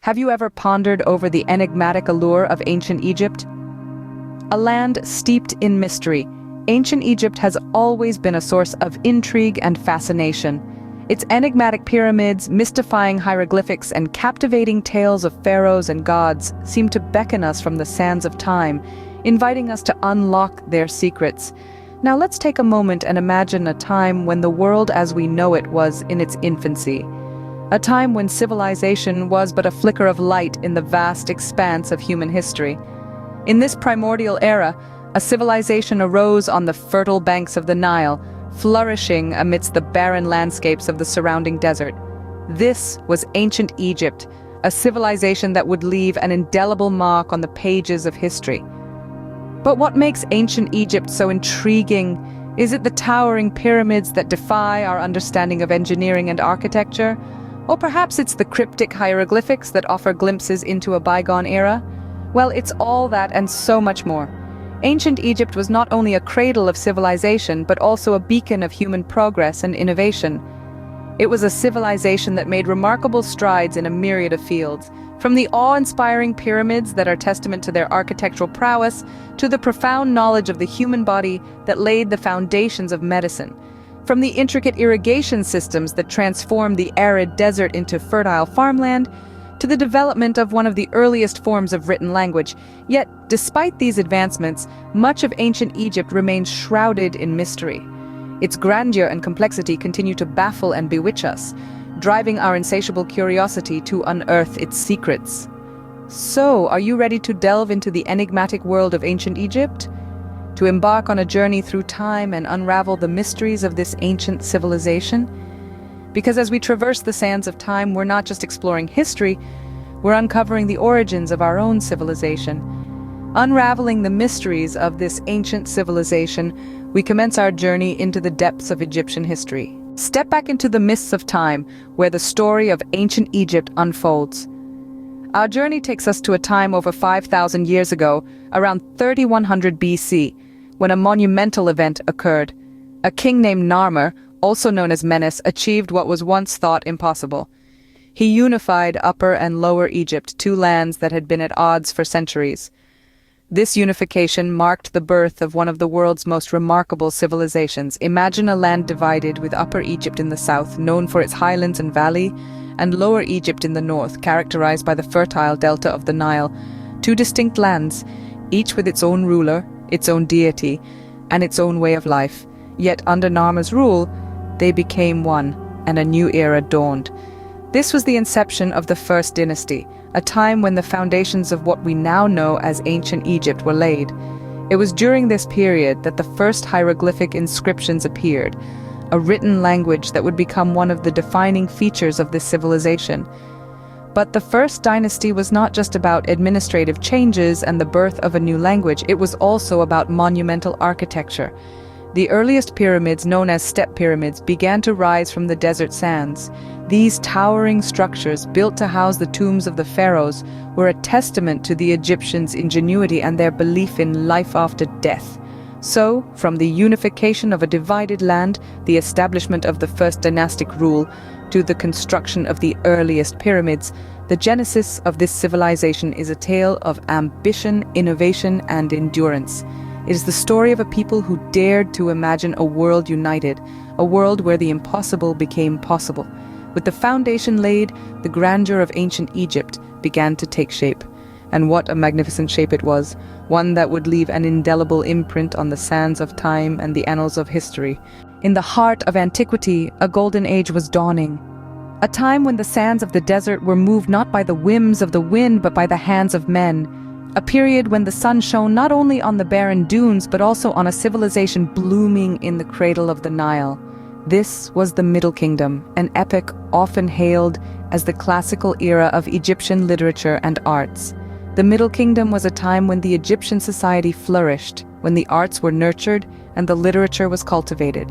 Have you ever pondered over the enigmatic allure of ancient Egypt? A land steeped in mystery, ancient Egypt has always been a source of intrigue and fascination. Its enigmatic pyramids, mystifying hieroglyphics, and captivating tales of pharaohs and gods seem to beckon us from the sands of time, inviting us to unlock their secrets. Now let's take a moment and imagine a time when the world as we know it was in its infancy. A time when civilization was but a flicker of light in the vast expanse of human history. In this primordial era, a civilization arose on the fertile banks of the Nile, flourishing amidst the barren landscapes of the surrounding desert. This was ancient Egypt, a civilization that would leave an indelible mark on the pages of history. But what makes ancient Egypt so intriguing? Is it the towering pyramids that defy our understanding of engineering and architecture? Or perhaps it's the cryptic hieroglyphics that offer glimpses into a bygone era? Well, it's all that and so much more. Ancient Egypt was not only a cradle of civilization, but also a beacon of human progress and innovation. It was a civilization that made remarkable strides in a myriad of fields, from the awe-inspiring pyramids that are testament to their architectural prowess, to the profound knowledge of the human body that laid the foundations of medicine. From the intricate irrigation systems that transformed the arid desert into fertile farmland, to the development of one of the earliest forms of written language. Yet, despite these advancements, much of ancient Egypt remains shrouded in mystery. Its grandeur and complexity continue to baffle and bewitch us, driving our insatiable curiosity to unearth its secrets. So, are you ready to delve into the enigmatic world of ancient Egypt? To embark on a journey through time and unravel the mysteries of this ancient civilization? Because as we traverse the sands of time, we're not just exploring history, we're uncovering the origins of our own civilization. Unraveling the mysteries of this ancient civilization, we commence our journey into the depths of Egyptian history. Step back into the mists of time, where the story of ancient Egypt unfolds. Our journey takes us to a time over 5,000 years ago, around 3100 BC, when a monumental event occurred. A king named Narmer, also known as Menes, achieved what was once thought impossible. He unified Upper and Lower Egypt, two lands that had been at odds for centuries. This unification marked the birth of one of the world's most remarkable civilizations. Imagine a land divided, with Upper Egypt in the south, known for its highlands and valley, and Lower Egypt in the north, characterized by the fertile delta of the Nile. Two distinct lands, each with its own ruler, its own deity, and its own way of life. Yet under Narmer's rule, they became one, and a new era dawned. This was the inception of the First Dynasty, a time when the foundations of what we now know as ancient Egypt were laid. It was during this period that the first hieroglyphic inscriptions appeared, a written language that would become one of the defining features of this civilization. But the First Dynasty was not just about administrative changes and the birth of a new language, it was also about monumental architecture. The earliest pyramids, known as step pyramids, began to rise from the desert sands. These towering structures, built to house the tombs of the pharaohs, were a testament to the Egyptians' ingenuity and their belief in life after death. So, from the unification of a divided land, the establishment of the first dynastic rule, to the construction of the earliest pyramids, the genesis of this civilization is a tale of ambition, innovation, and endurance. It is the story of a people who dared to imagine a world united, a world where the impossible became possible. With the foundation laid, the grandeur of ancient Egypt began to take shape. And what a magnificent shape it was, one that would leave an indelible imprint on the sands of time and the annals of history. In the heart of antiquity, a golden age was dawning. A time when the sands of the desert were moved not by the whims of the wind but by the hands of men. A period when the sun shone not only on the barren dunes but also on a civilization blooming in the cradle of the Nile. This was the Middle Kingdom, an epoch often hailed as the classical era of Egyptian literature and arts. The Middle Kingdom was a time when the Egyptian society flourished, when the arts were nurtured and the literature was cultivated.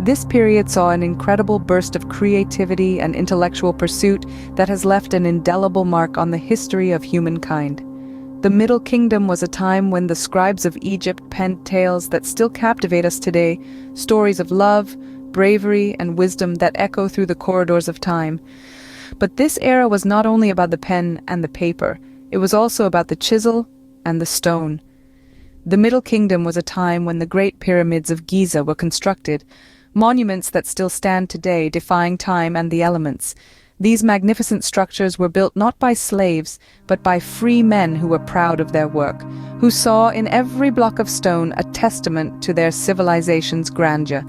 This period saw an incredible burst of creativity and intellectual pursuit that has left an indelible mark on the history of humankind. The Middle Kingdom was a time when the scribes of Egypt penned tales that still captivate us today, stories of love, bravery, and wisdom that echo through the corridors of time. But this era was not only about the pen and the paper, it was also about the chisel and the stone. The Middle Kingdom was a time when the Great Pyramids of Giza were constructed, monuments that still stand today, defying time and the elements. These magnificent structures were built not by slaves, but by free men who were proud of their work, who saw in every block of stone a testament to their civilization's grandeur.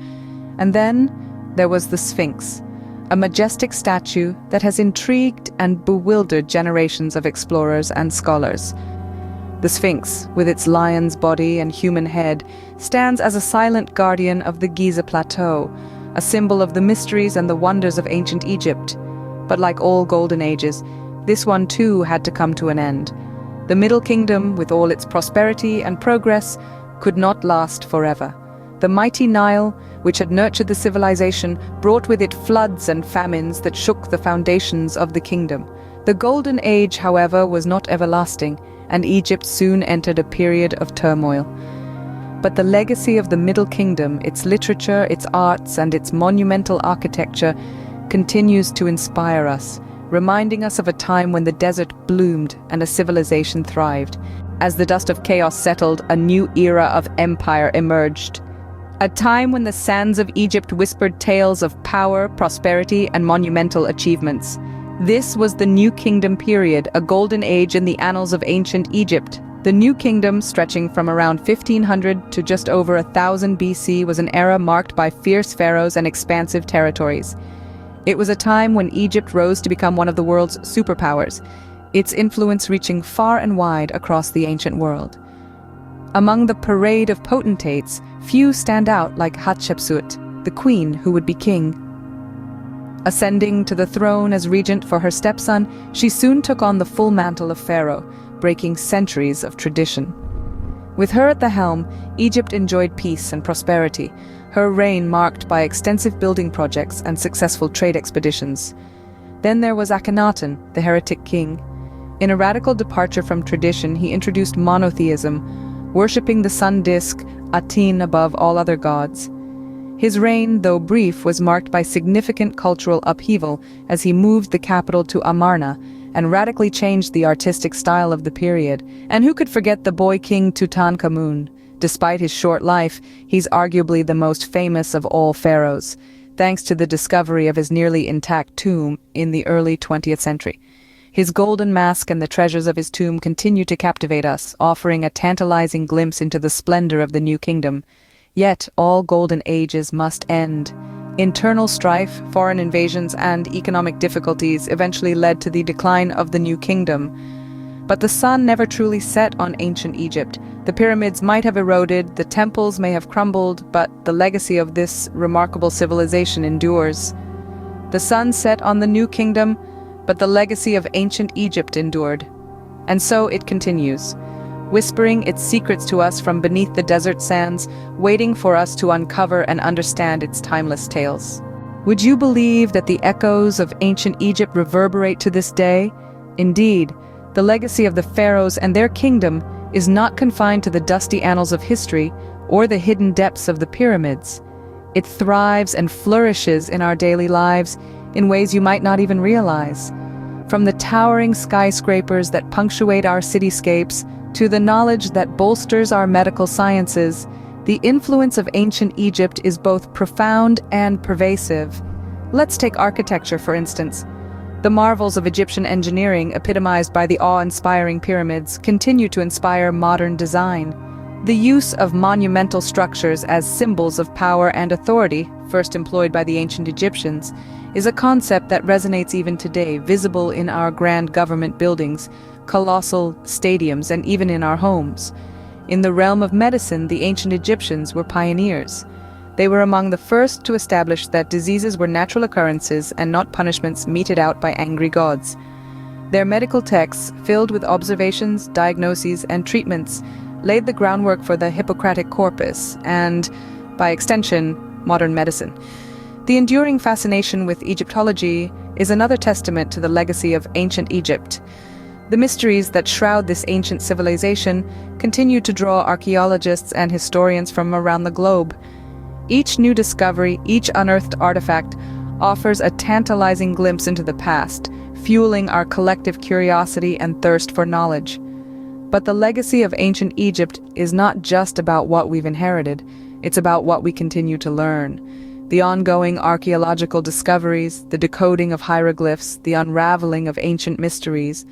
And then there was the Sphinx, a majestic statue that has intrigued and bewildered generations of explorers and scholars. The Sphinx, with its lion's body and human head, stands as a silent guardian of the Giza Plateau, a symbol of the mysteries and the wonders of ancient Egypt. But like all golden ages, this one too had to come to an end. The Middle Kingdom, with all its prosperity and progress, could not last forever. The mighty Nile, which had nurtured the civilization, brought with it floods and famines that shook the foundations of the kingdom. The Golden Age, however, was not everlasting, and Egypt soon entered a period of turmoil. But the legacy of the Middle Kingdom, its literature, its arts, and its monumental architecture, continues to inspire us, reminding us of a time when the desert bloomed and a civilization thrived. As the dust of chaos settled, a new era of empire emerged. A time when the sands of Egypt whispered tales of power, prosperity, and monumental achievements. This was the New Kingdom period, a golden age in the annals of ancient Egypt. The New Kingdom, stretching from around 1500 to just over 1000 BC, was an era marked by fierce pharaohs and expansive territories. It was a time when Egypt rose to become one of the world's superpowers, its influence reaching far and wide across the ancient world. Among the parade of potentates, few stand out like Hatshepsut, the queen who would be king. Ascending to the throne as regent for her stepson, she soon took on the full mantle of pharaoh, breaking centuries of tradition. With her at the helm, Egypt enjoyed peace and prosperity, her reign marked by extensive building projects and successful trade expeditions. Then there was Akhenaten, the heretic king. In a radical departure from tradition, he introduced monotheism, worshipping the sun disk, Aten, above all other gods. His reign, though brief, was marked by significant cultural upheaval as he moved the capital to Amarna and radically changed the artistic style of the period. And who could forget the boy king Tutankhamun? Despite his short life, he's arguably the most famous of all pharaohs, thanks to the discovery of his nearly intact tomb in the early 20th century. His golden mask and the treasures of his tomb continue to captivate us, offering a tantalizing glimpse into the splendor of the New Kingdom. Yet, all golden ages must end. Internal strife, foreign invasions, and economic difficulties eventually led to the decline of the New Kingdom. But the sun never truly set on ancient Egypt. The pyramids might have eroded, the temples may have crumbled, but the legacy of this remarkable civilization endures. The sun set on the New Kingdom, but the legacy of ancient Egypt endured. And so it continues, whispering its secrets to us from beneath the desert sands, waiting for us to uncover and understand its timeless tales. Would you believe that the echoes of ancient Egypt reverberate to this day? Indeed, the legacy of the pharaohs and their kingdom is not confined to the dusty annals of history or the hidden depths of the pyramids. It thrives and flourishes in our daily lives in ways you might not even realize. From the towering skyscrapers that punctuate our cityscapes to the knowledge that bolsters our medical sciences, the influence of ancient Egypt is both profound and pervasive. Let's take architecture, for instance. The marvels of Egyptian engineering, epitomized by the awe-inspiring pyramids, continue to inspire modern design. The use of monumental structures as symbols of power and authority, first employed by the ancient Egyptians, is a concept that resonates even today, visible in our grand government buildings, colossal stadiums, and even in our homes. In the realm of medicine, the ancient Egyptians were pioneers. They were among the first to establish that diseases were natural occurrences and not punishments meted out by angry gods. Their medical texts, filled with observations, diagnoses, and treatments, laid the groundwork for the Hippocratic corpus and, by extension, modern medicine. The enduring fascination with Egyptology is another testament to the legacy of ancient Egypt. The mysteries that shroud this ancient civilization continue to draw archaeologists and historians from around the globe. Each new discovery, each unearthed artifact, offers a tantalizing glimpse into the past, fueling our collective curiosity and thirst for knowledge. But the legacy of ancient Egypt is not just about what we've inherited, it's about what we continue to learn. The ongoing archaeological discoveries, the decoding of hieroglyphs, the unraveling of ancient mysteries,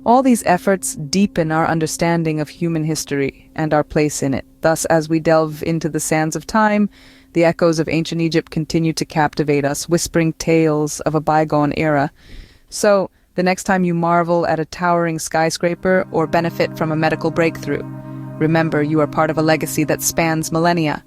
all these efforts deepen our understanding of human history and our place in it. Thus, as we delve into the sands of time, the echoes of ancient Egypt continue to captivate us, whispering tales of a bygone era. So, the next time you marvel at a towering skyscraper or benefit from a medical breakthrough, remember you are part of a legacy that spans millennia.